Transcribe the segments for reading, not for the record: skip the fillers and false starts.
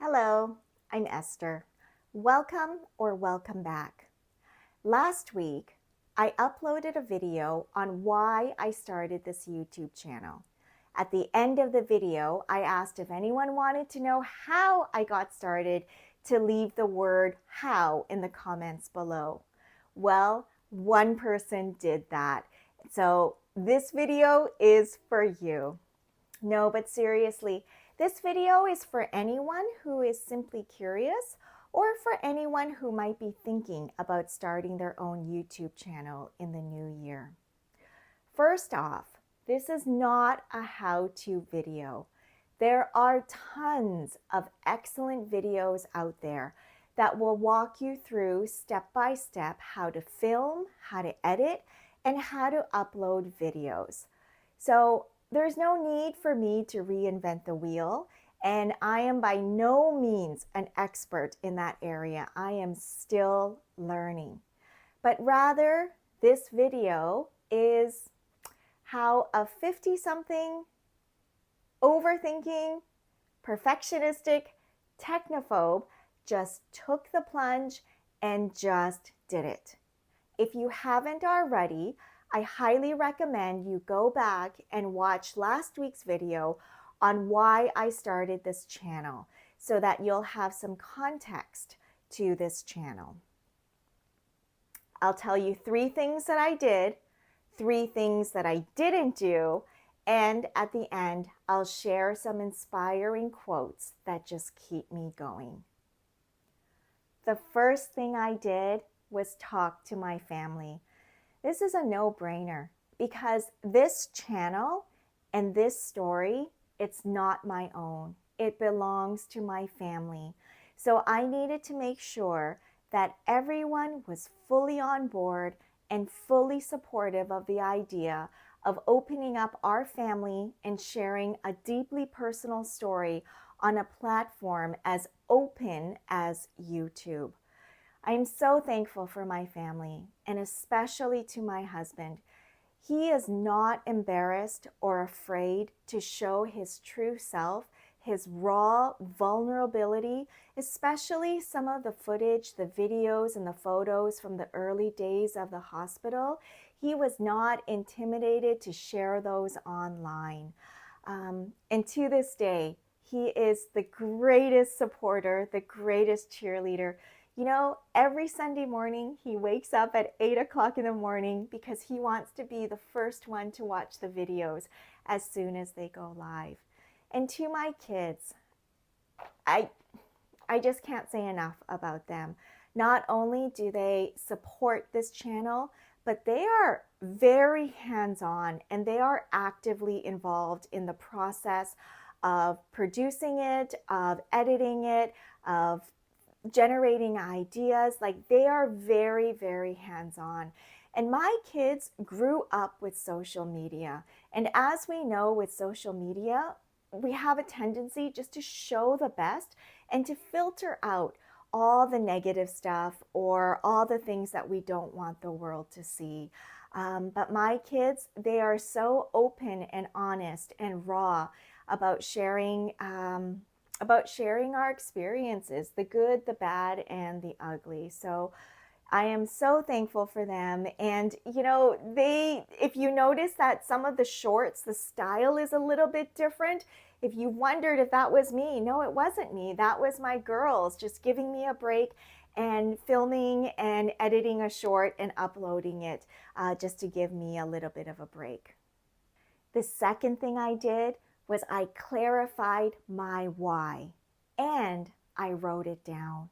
Hello, I'm Esther. Welcome or welcome back. Last week, I uploaded a video on why I started this YouTube channel. At the end of the video, I asked if anyone wanted to know how I got started to leave the word how in the comments below. Well, one person did that. So this video is for you. No, but seriously, this video is for anyone who is simply curious or for anyone who might be thinking about starting their own YouTube channel in the new year. First off, this is not a how-to video. There are tons of excellent videos out there that will walk you through step by step how to film, how to edit, and how to upload videos. So there's no need for me to reinvent the wheel, and I am by no means an expert in that area. I am still learning. But rather, this video is how a 50-something, overthinking, perfectionistic technophobe just took the plunge and just did it. If you haven't already, I highly recommend you go back and watch last week's video on why I started this channel so that you'll have some context to this channel. I'll tell you 3 things that I did, 3 things that I didn't do, and at the end, I'll share some inspiring quotes that just keep me going. The first thing I did was talk to my family. This is a no-brainer because this channel and this story, it's not my own. It belongs to my family. So I needed to make sure that everyone was fully on board and fully supportive of the idea of opening up our family and sharing a deeply personal story on a platform as open as YouTube. I am so thankful for my family, and especially to my husband. He is not embarrassed or afraid to show his true self, his raw vulnerability, especially some of the footage, the videos and the photos from the early days of the hospital. He was not intimidated to share those online. And to this day, he is the greatest supporter, the greatest cheerleader. You know, every Sunday morning, he wakes up at 8 o'clock in the morning because he wants to be the first one to watch the videos as soon as they go live. And to my kids, I just can't say enough about them. Not only do they support this channel, but they are very hands-on and they are actively involved in the process of producing it, of editing it, of generating ideas. Like, they are very, very hands-on. And my kids grew up with social media. And as we know with social media, we have a tendency just to show the best and to filter out all the negative stuff or all the things that we don't want the world to see. But my kids, they are so open and honest and raw about sharing our experiences, the good, the bad, and the ugly. So I am so thankful for them. And you know, if you notice that some of the shorts, the style is a little bit different. If you wondered if that was me, no, it wasn't me. That was my girls just giving me a break and filming and editing a short and uploading it just to give me a little bit of a break. The second thing I did was I clarified my why and I wrote it down.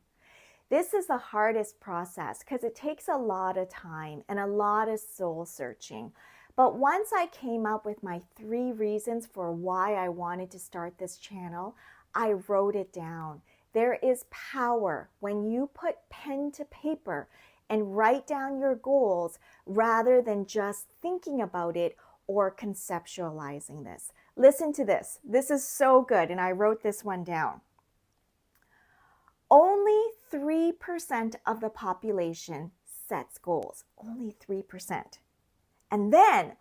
This is the hardest process because it takes a lot of time and a lot of soul searching. But once I came up with my 3 reasons for why I wanted to start this channel, I wrote it down. There is power when you put pen to paper and write down your goals rather than just thinking about it or conceptualizing this. Listen to this. This is so good, and I wrote this one down. Only 3% of the population sets goals. Only 3%. And then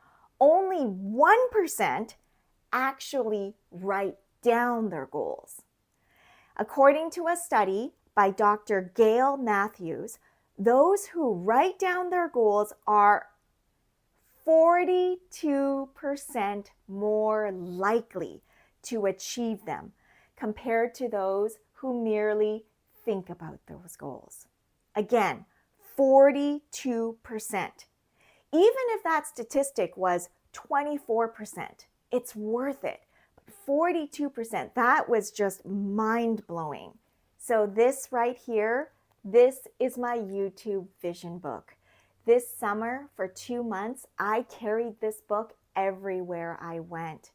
only 1% actually write down their goals. According to a study by Dr. Gail Matthews, those who write down their goals are 42% more likely to achieve them compared to those who merely think about those goals. Again, 42%. Even if that statistic was 24%, it's worth it. But 42%, that was just mind-blowing. So this right here, this is my YouTube vision book. This summer, for 2 months, I carried this book everywhere I went.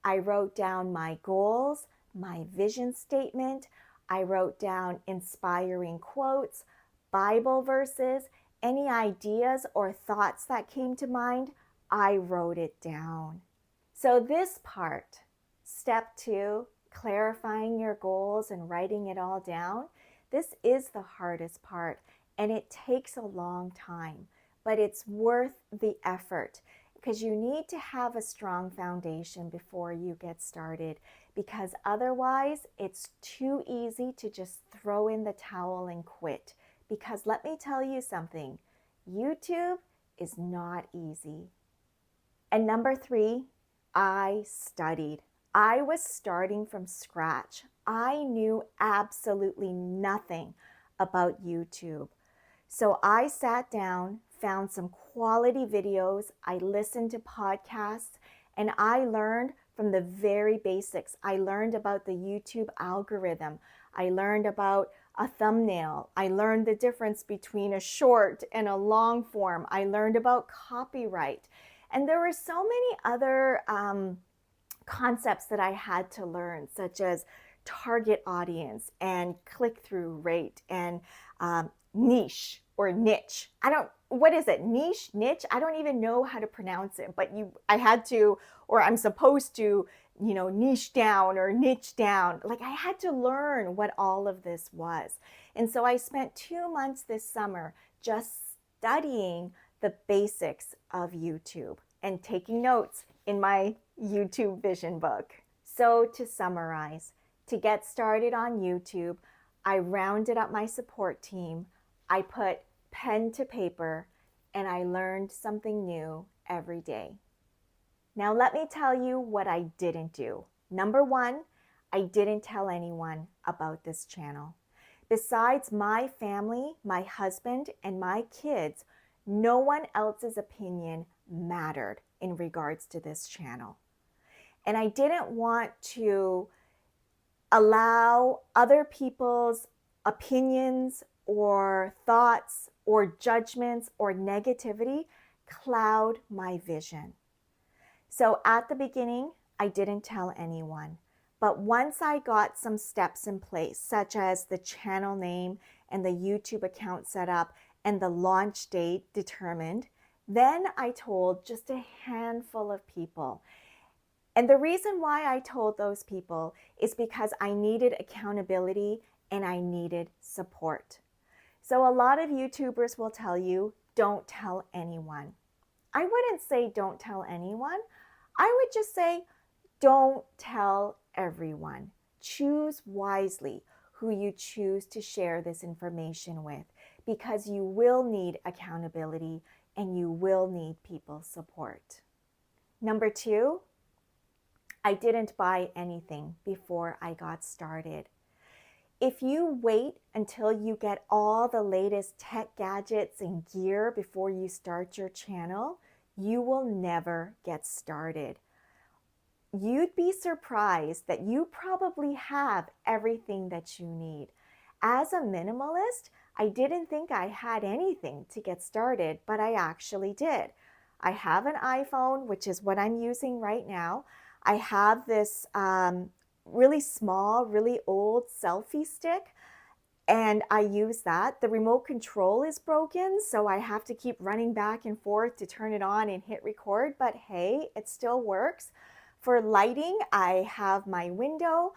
I wrote down my goals, my vision statement. I wrote down inspiring quotes, Bible verses, any ideas or thoughts that came to mind. I wrote it down. So this part, step 2, clarifying your goals and writing it all down, this is the hardest part, and it takes a long time, but it's worth the effort because you need to have a strong foundation before you get started, because otherwise it's too easy to just throw in the towel and quit. Because let me tell you something, YouTube is not easy. And number 3, I studied. I was starting from scratch. I knew absolutely nothing about YouTube. So I sat down, found some quality videos, I listened to podcasts, and I learned from the very basics. I learned about the YouTube algorithm. I learned about a thumbnail. I learned the difference between a short and a long form. I learned about copyright. And there were so many other concepts that I had to learn, such as target audience and click-through rate and niche or niche. What is it? Niche? I don't even know how to pronounce it, but I had to, or I'm supposed to, niche down or niche down. Like, I had to learn what all of this was. And so I spent 2 months this summer just studying the basics of YouTube and taking notes in my YouTube vision book. So to summarize, to get started on YouTube, I rounded up my support team. I put pen to paper, and I learned something new every day. Now let me tell you what I didn't do. Number 1, I didn't tell anyone about this channel. Besides my family, my husband, and my kids, no one else's opinion mattered in regards to this channel. And I didn't want to allow other people's opinions or thoughts or judgments or negativity cloud my vision. So at the beginning, I didn't tell anyone. But once I got some steps in place, such as the channel name and the YouTube account set up and the launch date determined, then I told just a handful of people. And the reason why I told those people is because I needed accountability and I needed support. So a lot of YouTubers will tell you, don't tell anyone. I wouldn't say don't tell anyone. I would just say, don't tell everyone. Choose wisely who you choose to share this information with, because you will need accountability and you will need people's support. Number 2, I didn't buy anything before I got started. If you wait until you get all the latest tech gadgets and gear before you start your channel, you will never get started. You'd be surprised that you probably have everything that you need. As a minimalist, I didn't think I had anything to get started, but I actually did. I have an iPhone, which is what I'm using right now. I have this really small, really old selfie stick, and I use that. The remote control is broken, so I have to keep running back and forth to turn it on and hit record, but hey, it still works. For lighting, I have my window.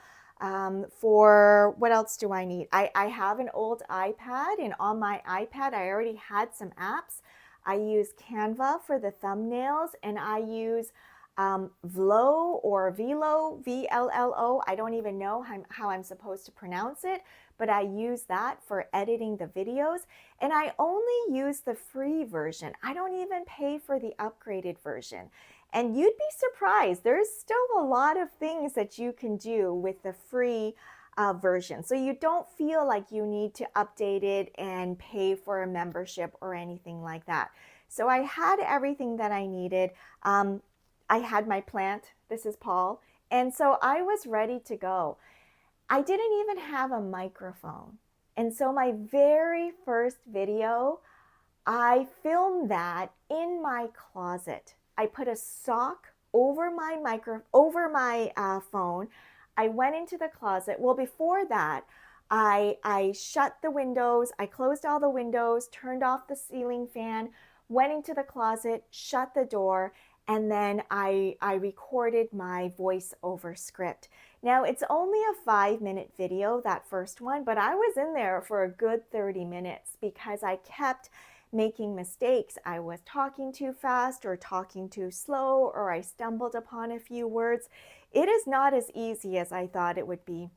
For what else do I need? I have an old iPad, and on my iPad, I already had some apps. I use Canva for the thumbnails, and I use Vlo or Vlo, VLLO. I don't even know how I'm supposed to pronounce it, but I use that for editing the videos. And I only use the free version. I don't even pay for the upgraded version. And you'd be surprised, there's still a lot of things that you can do with the free version. So you don't feel like you need to update it and pay for a membership or anything like that. So I had everything that I needed. I had my plant. This is Paul. And so I was ready to go. I didn't even have a microphone. And so my very first video, I filmed that in my closet. I put a sock over my phone. I went into the closet. Well, before that, I shut the windows. I closed all the windows, turned off the ceiling fan, went into the closet, shut the door, and then I recorded my voiceover script. Now, it's only a 5-minute video, that first one, but I was in there for a good 30 minutes because I kept making mistakes. I was talking too fast or talking too slow, or I stumbled upon a few words. It is not as easy as I thought it would be.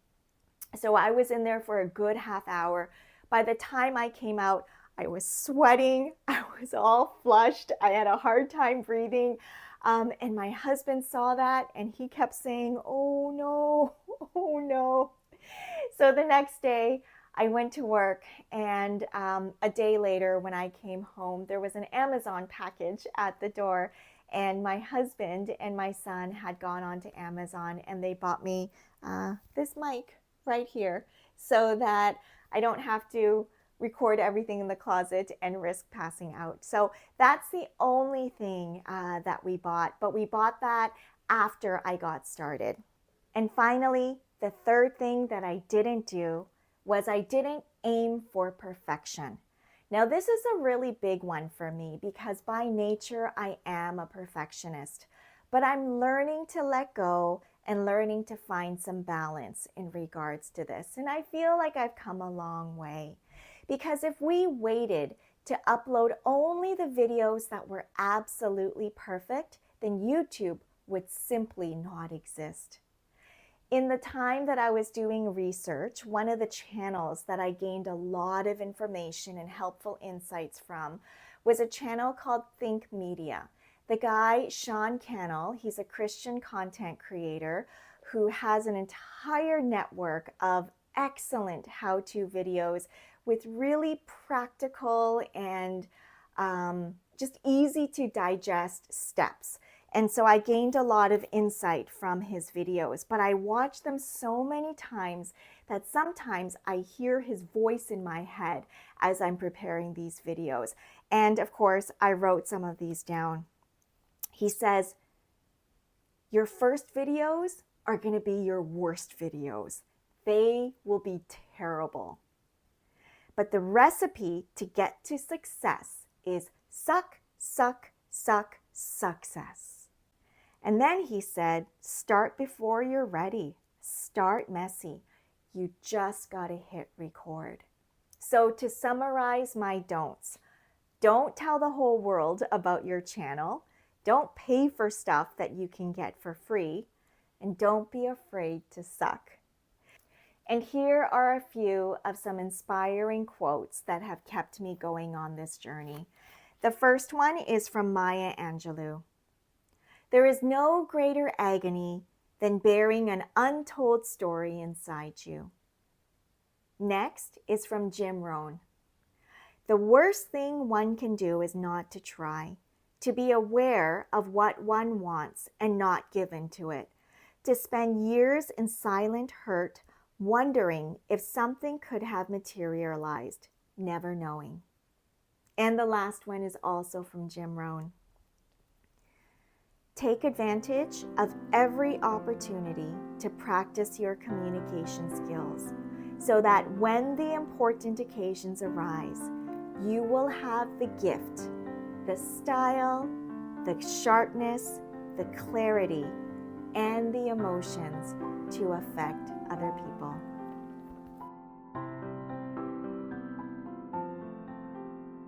So I was in there for a good half hour. By the time I came out, I was sweating. I was all flushed. I had a hard time breathing. And my husband saw that and he kept saying, "Oh no, oh no." So the next day I went to work, and a day later when I came home, there was an Amazon package at the door, and my husband and my son had gone on to Amazon and they bought me this mic right here so that I don't have to record everything in the closet and risk passing out. So that's the only thing that we bought, but we bought that after I got started. And finally, the third thing that I didn't do was I didn't aim for perfection. Now, this is a really big one for me because by nature I am a perfectionist, but I'm learning to let go and learning to find some balance in regards to this. And I feel like I've come a long way. Because if we waited to upload only the videos that were absolutely perfect, then YouTube would simply not exist. In the time that I was doing research, one of the channels that I gained a lot of information and helpful insights from was a channel called Think Media. The guy, Sean Cannell, he's a Christian content creator who has an entire network of excellent how-to videos with really practical and just easy to digest steps. And so I gained a lot of insight from his videos, but I watched them so many times that sometimes I hear his voice in my head as I'm preparing these videos. And of course, I wrote some of these down. He says, your first videos are going to be your worst videos. They will be terrible. But the recipe to get to success is suck, suck, suck, success. And then he said, start before you're ready. Start messy. You just got to hit record. So to summarize my don'ts, don't tell the whole world about your channel. Don't pay for stuff that you can get for free. And don't be afraid to suck. And here are a few of some inspiring quotes that have kept me going on this journey. The first one is from Maya Angelou. There is no greater agony than bearing an untold story inside you. Next is from Jim Rohn. The worst thing one can do is not to try, to be aware of what one wants and not give in to it, to spend years in silent hurt wondering if something could have materialized, never knowing. And the last one is also from Jim Rohn. Take advantage of every opportunity to practice your communication skills so that when the important occasions arise, you will have the gift, the style, the sharpness, the clarity, and the emotions to affect other people.